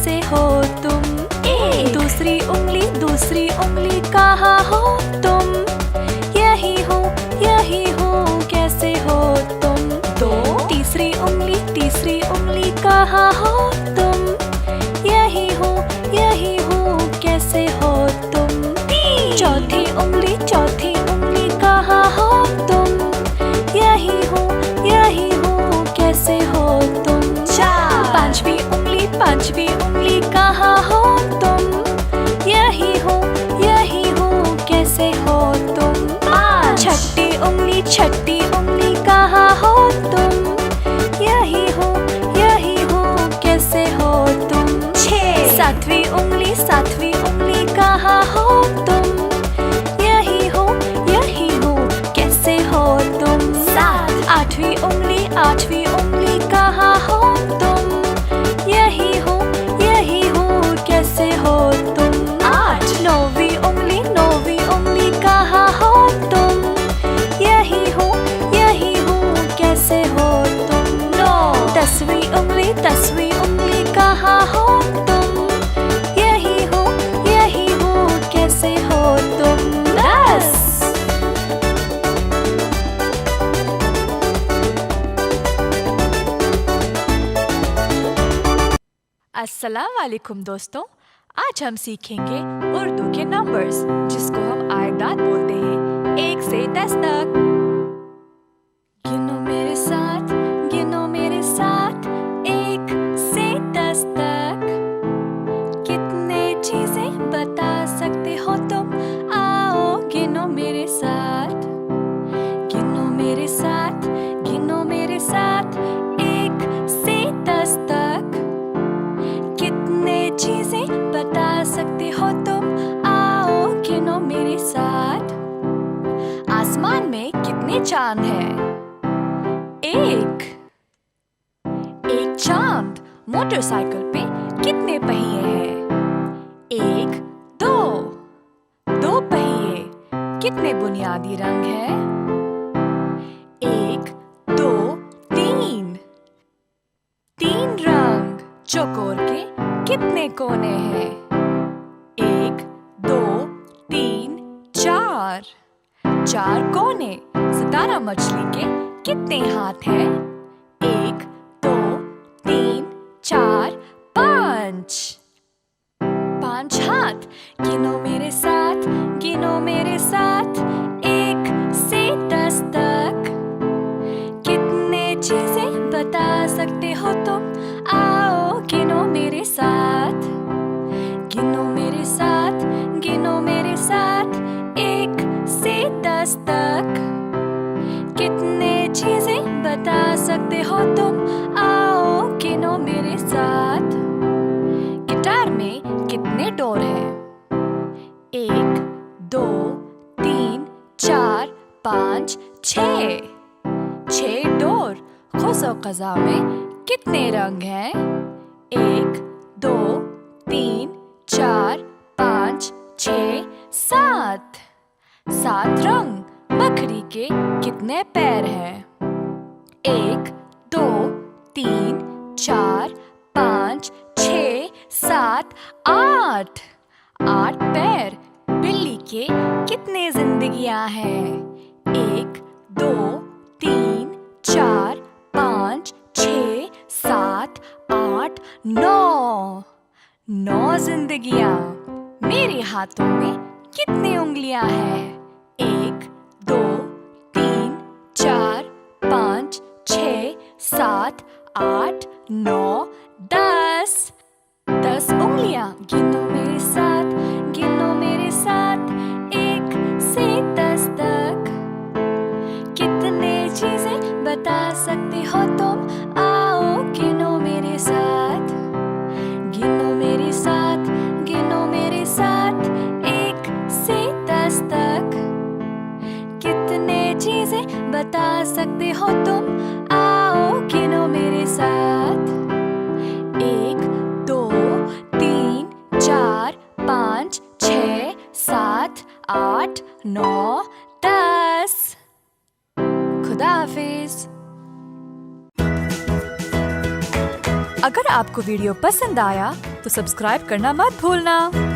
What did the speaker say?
कैसे हो तुम? दूसरी उंगली कहाँ हो तुम? यही हूँ कैसे हो तुम? तीसरी उंगली कहाँ हो तुम? यही हूँ कैसे हो तुम? चौथी उंगली कहाँ हो तुम? यही हूँ कैसे हो तुम? पांचवी उंगली कहाँ हो तुम? यही हूँ कैसे हो तुम? छठी उंगली कहाँ हो तुम? यही हूँ कैसे हो तुम? सातवीं उंगली कहाँ हो तुम? यही हूँ कैसे हो तुम? आठवीं उंगली कहाँ हो तुम? यही हूँ कैसे हो तुम? नौवीं उंगली कहाँ हो तुम? यही हूँ कैसे हो तुम? दसवीं उंगली कहाँ हो तुम? यही हूँ कैसे हो तुम? 10। अस्सलाम वालेकुम दोस्तों, आज हम सीखेंगे उर्दू के नंबर्स जिसको हम आयदाद बोलते हैं 1 से 10 तक। गिनो मेरे साथ 1 से 10 तक। कितने चीजें बता सकते हो तुम? आओ गिनो मेरे साथ। गिनो मेरे साथ 1 से 10 तक। कितने चीजें बता सकते हो तुम? आओ गिनो मेरे साथ। आसमान में कितने चांद हैं? एक चांद। मोटरसाइकिल पे कितने पहिए हैं? 1 2 पहिए। कितने बुनियादी रंग हैं? 1 2 3 रंग। चौकोर के कितने कोने हैं? 1 2 3 4 कोने। सितारा मछली के कितने हाथ हैं? 1 2 3 4 5 हाथ। गिनो मेरे साथ 1 से 10 तक। कितने चीजें बता सकते हो तुम? आओ गिनो मेरे साथ। गिनो मेरे साथ 1 से 10 तक। कितने चीजें बता सकते हो तुम? आओ गिनो मेरे साथ। गिटार में कितने डोर हैं? 1 2 3 4 5 6 डोर। ख़ुशो क़ज़ा में कितने रंग हैं? 1 2 3 4 5 6 7 रंग। बकरी के कितने पैर हैं? 1 2 3 4 5 6 7 8 पैर। बिल्ली के कितने जिंदगियां हैं? 1 2 3 4 5 6 7 8 9 जिंदगियां। मेरे हाथों में कितनी उंगलियां हैं? 1 2 3 4 5 6 7 8 9 10 उंगलियां। गिनो मेरे साथ 1 से 10 तक। कितने चीजें बता सकते हो तुम? आओ गिनो मेरे साथ। गिनो मेरे साथ 1 से 10 तक। कितने चीजें बता सकते हो तुम? आओ गिनो मेरे साथ। 1 2 3 4 5 6 7 8 9 10। खुदा हाफिज। अगर आपको वीडियो पसंद आया तो सब्सक्राइब करना मत भूलना।